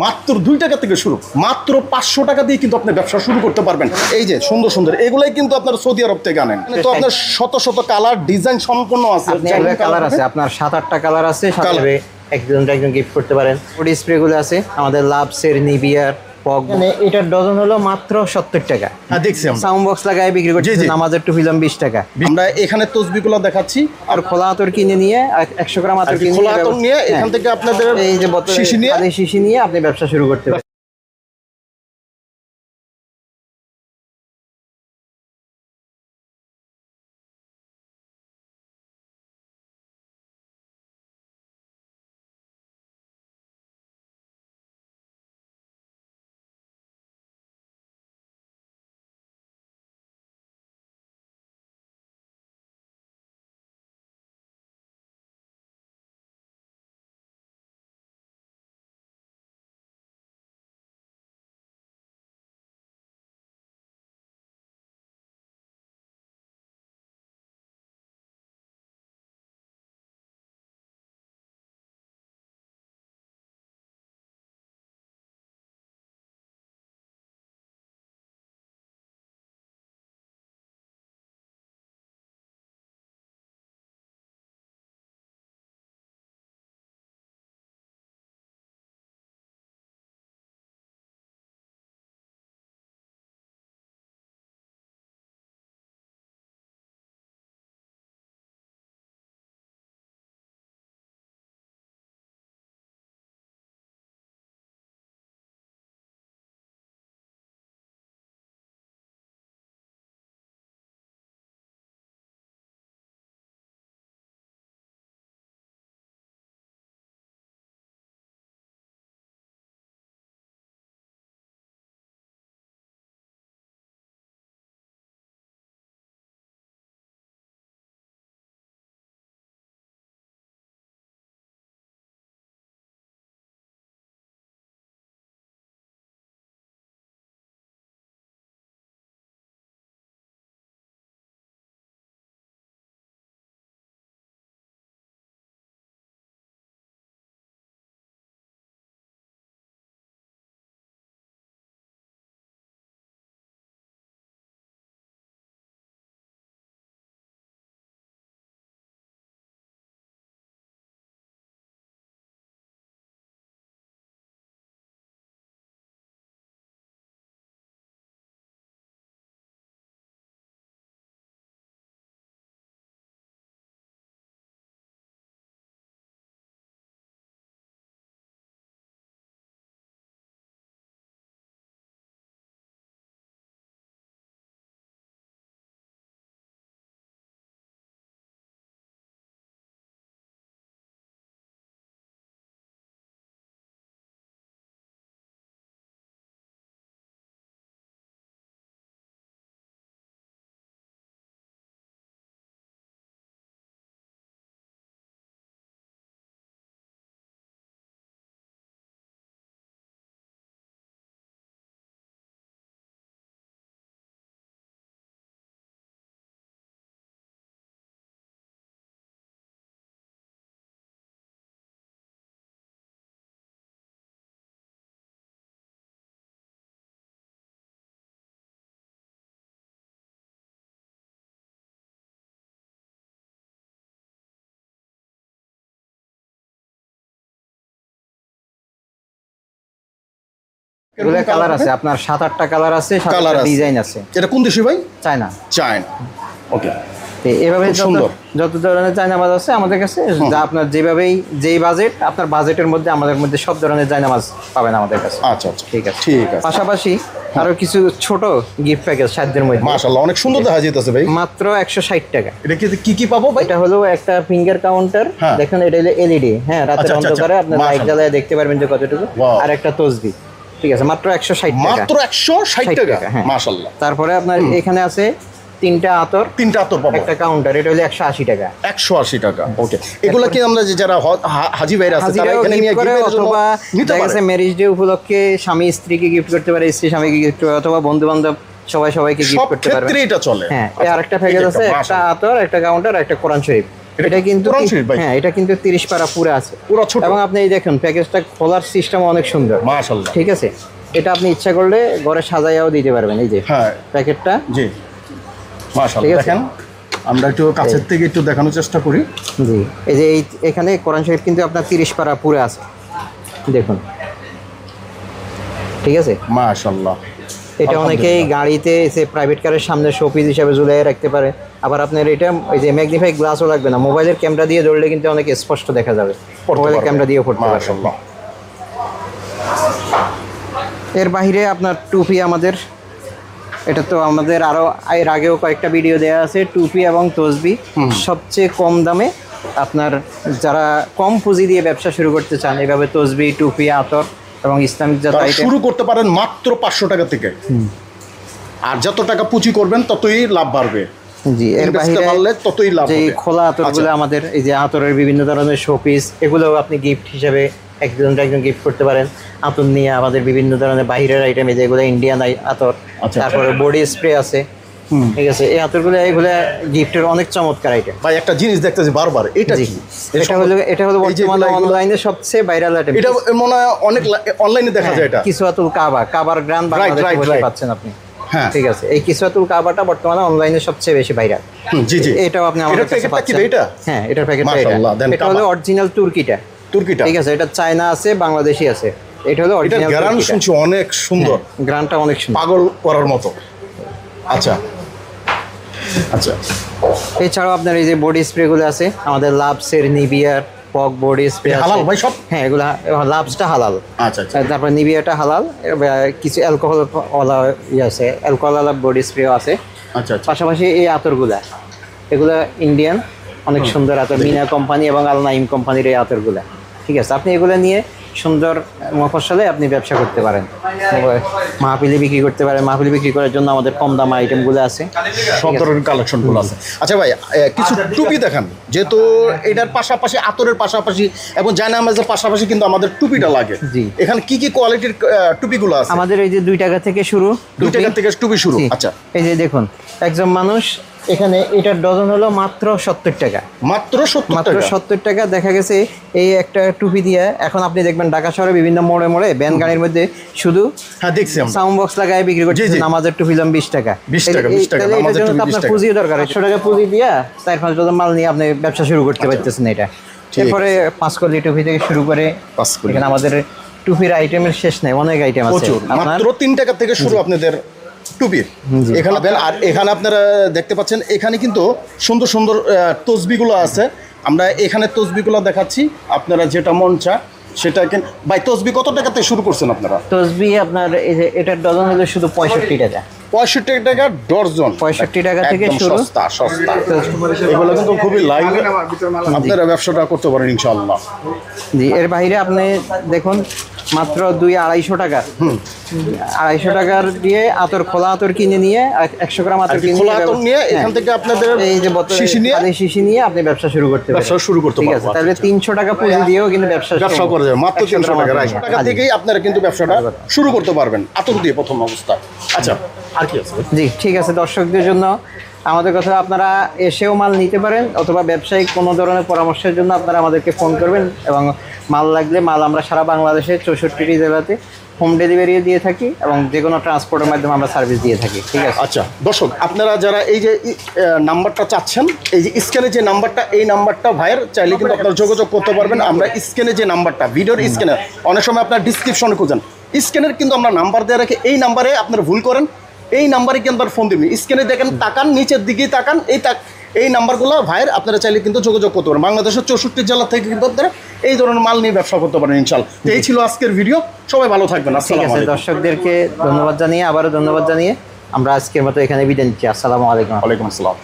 মাত্র 2 টাকা থেকে শুরু, মাত্র 500 টাকা দিয়ে কিন্তু আপনি ব্যবসা শুরু করতে পারবেন। এই যে সুন্দর সুন্দর এগুলাই কিন্তু আপনার সৌদি আরব থেকে আনেন। তো আপনার শত শত কালার ডিজাইন সম্পূর্ণ আছে। কালার আছে আপনার 7-8টা কালার আছে, সাথে একজন গিফট করতে পারেন। বডি স্প্রে গুলো আছে আমাদের লাভসের, নিভিয়ার, পগ। মানে এটার ডজন হলো মাত্র 70 টাকা। হ্যাঁ দেখছি আমরা সাউন্ড বক্স লাগায় বিক্রি করছি, নামাজের টুপিলাম 20 টাকা। আমরা এখানে তসবিগুলো দেখাচ্ছি। আর খোলা আতর কিনে নিয়ে 100 গ্রাম আতর কিনে খোলা আতর নিয়ে এখান থেকে আপনাদের এই যে বোতলে শিশি নিয়ে আপনি ব্যবসা শুরু করতে পারেন। এগুলো কালার আছে আপনার 7-8টা কালার আছে, সাথে ডিজাইন আছে। এটা কোন দেশি ভাই? চায়না। ওকে। এভাবে যত ধরনের চায়নামাজ আছে আমাদের কাছে, যা আপনার যেই বাজেট, আপনার বাজেটের মধ্যে আমাদের মধ্যে সব ধরনের চায়নামাজ পাবেন আমাদের কাছে। আচ্ছা ঠিক আছে। পাশাপাশি আরো কিছু ছোট গিফট প্যাকেজ সাধ্যের মধ্যে। মাশাআল্লাহ অনেক সুন্দর দেখা যাইতেছে ভাই। মাত্র 160 টাকা। এটা কি পাবো ভাই? এটা হলো একটা ফিঙ্গার কাউন্টার, দেখেন এটা হলো এলইডি। হ্যাঁ, রাতের অন্ধকারে আপনি লাইট জ্বালায় দেখতে পারবেন যে কতটুকু। আর একটা তসবিহ। ঠিক আছে, মাত্র 160 টাকা। মাত্র 160 টাকা। মাশাআল্লাহ। তারপরে আপনার এখানে আছে তিনটা আতর পাবো। একটা কাউন্টার, এটা হলো 180 টাকা। 180 টাকা। ওকে। এগুলা কি আমরা যারা হাজী ভাইরা আছে তারা এখানে নিয়ে গিফট অথবা দেখা গেছে ম্যারেজ ডে উপলক্ষে স্বামী স্ত্রীকে গিফট করতে পারে, স্ত্রী স্বামীকে গিফট করতে পারে, অথবা বন্ধু বান্ধব সবাইকে গিফট করতে পারবে। সব ক্ষেত্রে এটা চলে। হ্যাঁ, আর একটা প্যাকেজ আছে, একটা আতর, একটা কাউন্টার, একটা কোরআন শরীফ। এটা কিন্তু কোরআন শরীফ ভাই? হ্যাঁ, এটা কিন্তু 30 পারা পুরো আছে পুরো ছোট। এবং আপনি এই দেখুন প্যাকেজটা খোলার সিস্টেম অনেক সুন্দর, মাশাআল্লাহ। ঠিক আছে। এটা আপনি ইচ্ছা করলে ঘরে সাজাইয়াও দিতে পারবেন, এই যে হ্যাঁ প্যাকেটটা। জি ঠিক মাশাআল্লাহ। আছে। দেখেন আমরা একটু কাছের থেকে একটু দেখানোর চেষ্টা করি। জি, এই যে এখানে কোরআন শরীফ কিন্তু আপনার 30 পারা পুরো আছে, দেখুন, ঠিক আছে। মাশাআল্লাহ। এটা অনেকেই গাড়িতে এসে প্রাইভেট কারের সামনে শোপিস হিসাবে ঝুলিয়ে রাখতে পারে। আবার আপনার এটা ওই যে ম্যাগনিফাই গ্লাসও লাগবে না, মোবাইলের ক্যামেরা দিয়ে ধরলে কিন্তু অনেক স্পষ্ট দেখা যাবে, মোবাইলের ক্যামেরা দিয়েও পড়তে পারবে। মাশাআল্লাহ। এর বাইরে আপনার টুপি আমাদের, এটা তো আমাদের আরও এর আগেও কয়েকটা ভিডিও দেওয়া আছে, টুপি এবং তসবি সবচেয়ে কম দামে। আপনার যারা কম পুঁজি দিয়ে ব্যবসা শুরু করতে চান, এভাবে তসবি, টুপি, আতর এবং ইসলামিক জাত তারা আইটেম শুরু করতে পারেন মাত্র 500 টাকা থেকে। আর যত টাকা পুঁজি করবেন ততই লাভ বাড়বে। জি, এর Invest বাইরে বাড়লে ততই লাভ যে হবে। খোলা আতরগুলো আমাদের, এই যে আতরের বিভিন্ন ধরনের শোপিস, এগুলোও আপনি গিফট হিসাবে একজন গিফট করতে পারেন। আতর নিয়ে আমাদের বিভিন্ন ধরনের বাইরের আইটেম, যেগুলো ইন্ডিয়ান আতর, আচ্ছা। তারপরে বডি স্প্রে আছে, ঠিক আছে। এই আতরগুলো এগুলো গিফটের অনেক চমৎকার আইটেম। ভাই একটা জিনিস দেখতেছি বারবার, এটা কি? এটা হলো এই যে বর্তমানে এগুলো- অনলাইনে সবচেয়ে ভাইরাল আইটেম। এটা মনে হয় অনেক অনলাইনে দেখা যায় এটা। কিসওয়াতুল কাবা, কাবার গ্রান্ড বাংলাদেশে right, বসে right. পাচ্ছেন আপনি, হ্যাঁ ঠিক আছে। এই কিসওয়াতুল কাবাটা বর্তমানে অনলাইনে সবচেয়ে বেশি ভাইরাল। জি জি। এটাও আপনি আমাদের এটার কাছে প্যাকেটটা কি পাচ্ছেন। এটা? হ্যাঁ, এটার প্যাকেটটা এটা। মাশাআল্লাহ, দেন এটা হলো কাবা। অরিজিনাল তুর্কিটা, তুর্কিটা। ঠিক আছে। এটা চায়না আছে, বাংলাদেশি আছে। এটা হলো এটার অরিজিনাল গ্রান তুর্কিটা। শুনছি অনেক সুন্দর, গ্রানটা অনেক সুন্দর। পাগল করার মতো। আচ্ছা আচ্ছা। এছাড়াও আপনার এই যে বডি স্প্রে গুলো আছে আমাদের, লাভসের, নিভিয়ার, পক বডি স্প্রে আছে। হালাল ভাই সব? হ্যাঁ, এগুলা লাভসটা হালাল। আচ্ছা আচ্ছা। তারপর নিভিয়াটা হালাল, কিছু অ্যালকোহল ওয়ালা আছে, অ্যালকোহল বডি স্প্রেও আছে। আচ্ছা আচ্ছা। পাশাপাশি এই আতরগুলা, এগুলা ইন্ডিয়ান অনেক সুন্দর আতর, মিনা কোম্পানি এবং আল নাইম কোম্পানির এই আতরগুলা, ঠিক আছে। আপনি এগুলো নিয়ে সুন্দর মফস্বলে আপনি ব্যবসা করতে পারেন, মাহফিলে বিক্রি করতে পারেন। মাহফিলে বিক্রি করার জন্য আমাদের কম দাম আইটেমগুলো আছে, সব ধরনের কালেকশনগুলো আছে। আচ্ছা ভাই কিছু টুপি দেখান, যেহেতু এটার পাশাপাশি আতরের পাশাপাশি এবং জায়নামাজের পাশাপাশি কিন্তু আমাদের টুপিটা লাগে। জি। এখানে কি কি কোয়ালিটির টুপিগুলো আছে? আমাদের এই যে 2 টাকা থেকে শুরু, 2 টাকা থেকে টুপি শুরু। জি। আচ্ছা। এই যে দেখুন, একজন মানুষ এখানে এটার ডজন হলো মাত্র 70 টাকা, মাত্র 70 মাত্র টাকা। 70 টাকা। দেখা গেছে এই একটা টুপি দিয়ে এখন আপনি দেখবেন ঢাকা শহরে বিভিন্ন মোড়ে মোড়ে ভ্যান গাড়ির মধ্যে শুধু হ্যাঁ দেখছি আমরা। সাউন্ড বক্স লাগায় বিক্রি জি, করতেছে। জি। নামাজের টুপি দাম 20 টাকা। 20 টাকা, 20 টাকা, তাহলে এটার নামাজের জন্য টুপি তো 20 আপনার টাকা। পুঁজিও দরকার, 100 টাকা পুঁজি দিয়া 4-5 ডজন মাল নিয়ে আপনি ব্যবসা শুরু করতে পারতেছেন এটা। ঠিক এরপরে 5 কলি টুপি থেকে শুরু করে 5 কলি। এখানে আমাদের টুপির আইটেমের শেষ নেই, অনেক আইটেম আছে প্রচুর, আপনার। মাত্র 3 টাকা থেকে শুরু আপনাদের টুপির এখানে। আর এখানে আপনারা দেখতে পাচ্ছেন, এখানে কিন্তু সুন্দর সুন্দর তসবিগুলো আছে। আমরা এখানে তসবিগুলো দেখাচ্ছি, আপনারা যেটা মন চায় সেটা ভাই তসবি কত টাকা থেকে শুরু করছেন আপনারা? তসবি আপনার এই যে এটার ডজন হলো শুধু 65 টাকা। 65 টাকা ডজন। 65 টাকা থেকে একদম শুরু। সস্তা সস্তা। এগুলো কিন্তু খুবই লাইভ, আপনারা ব্যবসাটা করতে পারেন ইনশাআল্লাহ। জি, এর বাইরে আপনি দেখুন মাত্র 200-250 টাকা, 250 টাকার দিয়ে আতর, খোলা আতর কিনে নিয়ে 100 গ্রাম আতর কিনে খোলা আতর নিয়ে এখান থেকে আপনাদের এই যে বোতলে শিশি নিয়ে খালি শিশি নিয়ে আপনি ব্যবসা শুরু করতে পারেন। ব্যবসা শুরু করতে ঠিক পারবো। আছে, তাহলে 300 টাকা পুঁজি দিয়েও কিন্তু ব্যবসা করা যাবে মাত্র 100 300 গ্রাম টাকা। আতর 250 টাকা খালি। থেকেই আপনারা কিন্তু ব্যবসাটা শুরু করতে পারবেন আতর দিয়ে প্রথম অবস্থায়। আচ্ছা, আর কি আছে? জি, ঠিক আছে। দর্শকদের জন্য আমাদের কথা, আপনারা এসেও মাল নিতে পারেন অথবা ব্যবসায়িক কোনো ধরনের পরামর্শের জন্য আপনারা আমাদেরকে ফোন করবেন, এবং মাল লাগলে মাল আমরা সারা বাংলাদেশে 64টি জেলাতে হোম ডেলিভারি দিয়ে থাকি এবং যে কোনো ট্রান্সপোর্টের মাধ্যমে আমরা সার্ভিস দিয়ে থাকি, ঠিক আছে। আচ্ছা দর্শক, আপনারা যারা এই যে নাম্বারটা চাচ্ছেন, এই যে স্ক্যানে যে নাম্বারটা, এই নাম্বারটা ভাইয়ের চাইলে কিন্তু আপনারা যোগাযোগ করতে পারবেন। আমরা স্ক্যানে যে নাম্বারটা, ভিডিওর স্ক্যানে, অনেক সময় আপনার ডিসক্রিপশনে খুঁজেন, স্ক্যানের কিন্তু আমরা নাম্বার দিয়ে রাখি। এই নাম্বারে আপনারা ভুল করেন, এই নাম্বারে কিন্তু আপনার ফোন দিবেন। স্ক্যানে দেখেন, তাকান নিচের দিকেই তাকান, এই নাম্বারগুলো ভাইয়ের আপনারা চাইলে কিন্তু যোগাযোগ করতে পারেন। বাংলাদেশের 64 জেলা থেকে কিন্তু আপনারা এই ধরনের মাল নিয়ে ব্যবসা করতে পারেন ইনশাআল্লাহ। তো এই ছিল আজকের ভিডিও, সবাই ভালো থাকবেন। ঠিক আসসালামু আছে, আলাইকুম। দর্শকদেরকে ধন্যবাদ জানিয়ে, আবারও ধন্যবাদ জানিয়ে আমরা আজকের মতো এখানে বিদায় নিচ্ছি। আসসালামু আলাইকুম। ওয়ালাইকুম আসসালাম।